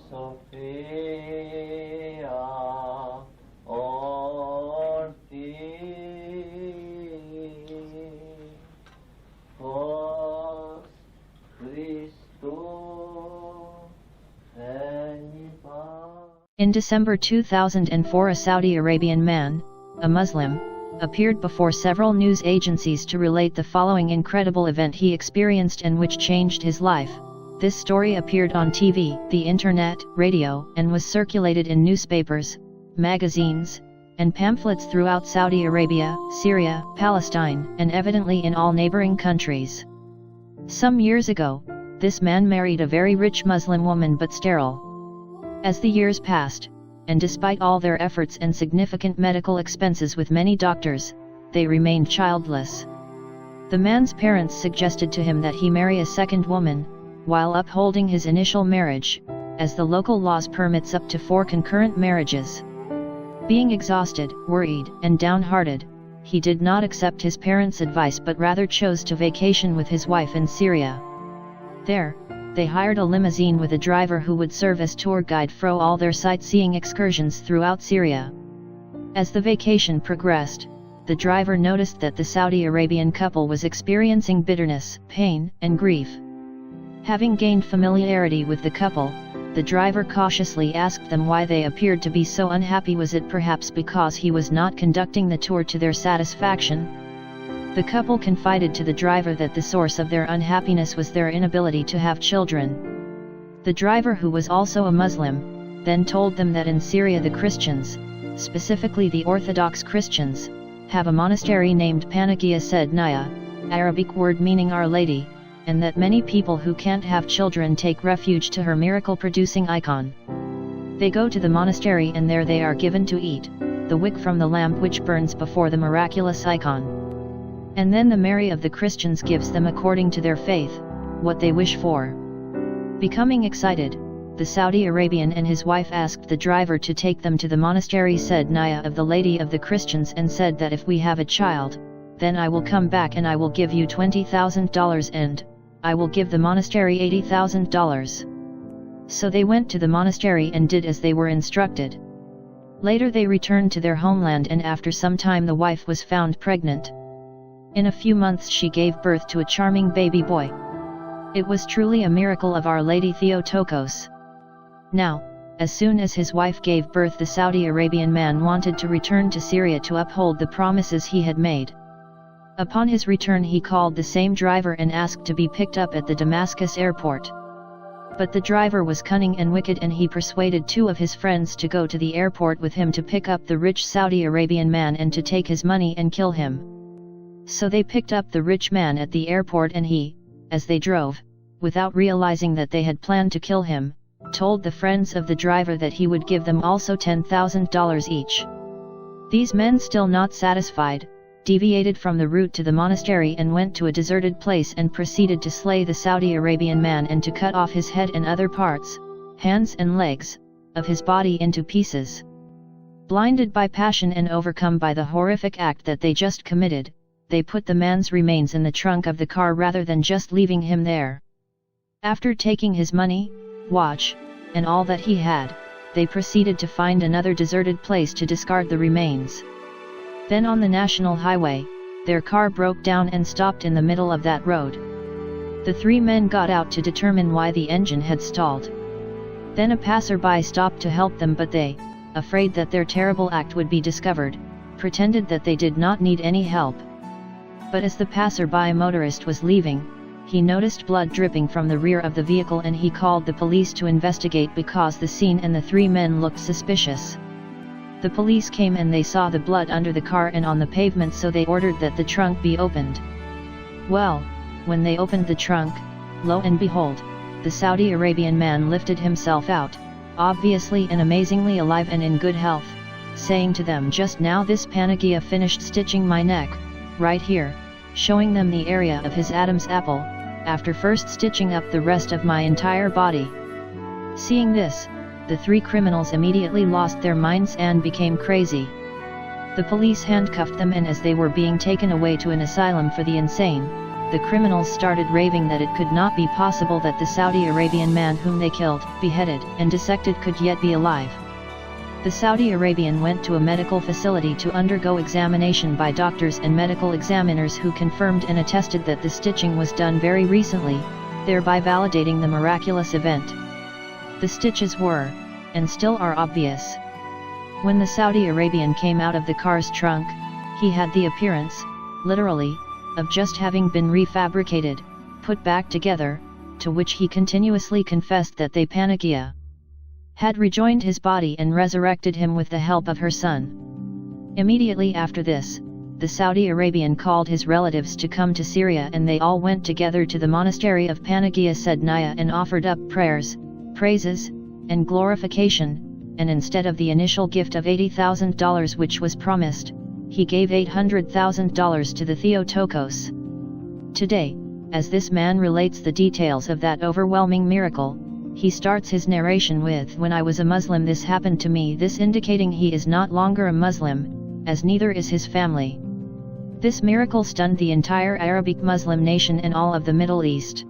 Sophia, Orti, Vos Christo, In December 2004, a Saudi Arabian man, a Muslim, appeared before several news agencies to relate the following incredible event he experienced and which changed his life. This story appeared on TV, the internet, radio, and was circulated in newspapers, magazines, and pamphlets throughout Saudi Arabia, Syria, Palestine, and evidently in all neighboring countries. Some years ago, this man married a very rich Muslim woman but sterile. As the years passed, and despite all their efforts and significant medical expenses with many doctors, they remained childless. The man's parents suggested to him that he marry a second woman, while upholding his initial marriage, as the local laws permits up to 4 concurrent marriages. Being exhausted, worried, and downhearted, he did not accept his parents' advice but rather chose to vacation with his wife in Syria. There, they hired a limousine with a driver who would serve as tour guide for all their sightseeing excursions throughout Syria. As the vacation progressed, the driver noticed that the Saudi Arabian couple was experiencing bitterness, pain, and grief. Having gained familiarity with the couple, the driver cautiously asked them why they appeared to be so unhappy. Was it perhaps because he was not conducting the tour to their satisfaction? The couple confided to the driver that the source of their unhappiness was their inability to have children. The driver, who was also a Muslim, then told them that in Syria the Christians, specifically the Orthodox Christians, have a monastery named Panagia Saidnaya, Arabic word meaning Our Lady, and that many people who can't have children take refuge to her miracle-producing icon. They go to the monastery and there they are given to eat the wick from the lamp which burns before the miraculous icon. And then the Mary of the Christians gives them, according to their faith, what they wish for. Becoming excited, the Saudi Arabian and his wife asked the driver to take them to the monastery Saidnaya of the Lady of the Christians and said that if we have a child, then I will come back and I will give you $20,000 and I will give the monastery $80,000. So they went to the monastery and did as they were instructed. Later they returned to their homeland and after some time the wife was found pregnant. In a few months she gave birth to a charming baby boy. It was truly a miracle of Our Lady Theotokos. Now, as soon as his wife gave birth, the Saudi Arabian man wanted to return to Syria to uphold the promises he had made. Upon his return he called the same driver and asked to be picked up at the Damascus airport. But the driver was cunning and wicked and he persuaded 2 of his friends to go to the airport with him to pick up the rich Saudi Arabian man and to take his money and kill him. So they picked up the rich man at the airport and he, as they drove, without realizing that they had planned to kill him, told the friends of the driver that he would give them also $10,000 each. These men, still not satisfied, deviated from the route to the monastery and went to a deserted place and proceeded to slay the Saudi Arabian man and to cut off his head and other parts, hands and legs, of his body into pieces. Blinded by passion and overcome by the horrific act that they just committed, they put the man's remains in the trunk of the car rather than just leaving him there. After taking his money, watch, and all that he had, they proceeded to find another deserted place to discard the remains. Then on the national highway, their car broke down and stopped in the middle of that road. The 3 men got out to determine why the engine had stalled. Then a passerby stopped to help them, but they, afraid that their terrible act would be discovered, pretended that they did not need any help. But as the passerby motorist was leaving, he noticed blood dripping from the rear of the vehicle and he called the police to investigate because the scene and the 3 men looked suspicious. The police came and they saw the blood under the car and on the pavement, so they ordered that the trunk be opened. Well, when they opened the trunk, lo and behold, the Saudi Arabian man lifted himself out, obviously and amazingly alive and in good health, saying to them, "Just now this Panagia finished stitching my neck, right here," showing them the area of his Adam's apple, after first stitching up the rest of my entire body. Seeing this, the 3 criminals immediately lost their minds and became crazy. The police handcuffed them, and as they were being taken away to an asylum for the insane, the criminals started raving that it could not be possible that the Saudi Arabian man whom they killed, beheaded, and dissected could yet be alive. The Saudi Arabian went to a medical facility to undergo examination by doctors and medical examiners who confirmed and attested that the stitching was done very recently, thereby validating the miraculous event. The stitches were, and still are, obvious. When the Saudi Arabian came out of the car's trunk, he had the appearance, literally, of just having been refabricated, put back together, to which he continuously confessed that they Panagia had rejoined his body and resurrected him with the help of her son. Immediately after this, the Saudi Arabian called his relatives to come to Syria, and they all went together to the monastery of Panagia Saidnaya and offered up prayers, praises, and glorification, and instead of the initial gift of $80,000 which was promised, he gave $800,000 to the Theotokos. Today, as this man relates the details of that overwhelming miracle, he starts his narration with, "When I was a Muslim this happened to me," this indicating he is not longer a Muslim, as neither is his family. This miracle stunned the entire Arabic Muslim nation and all of the Middle East.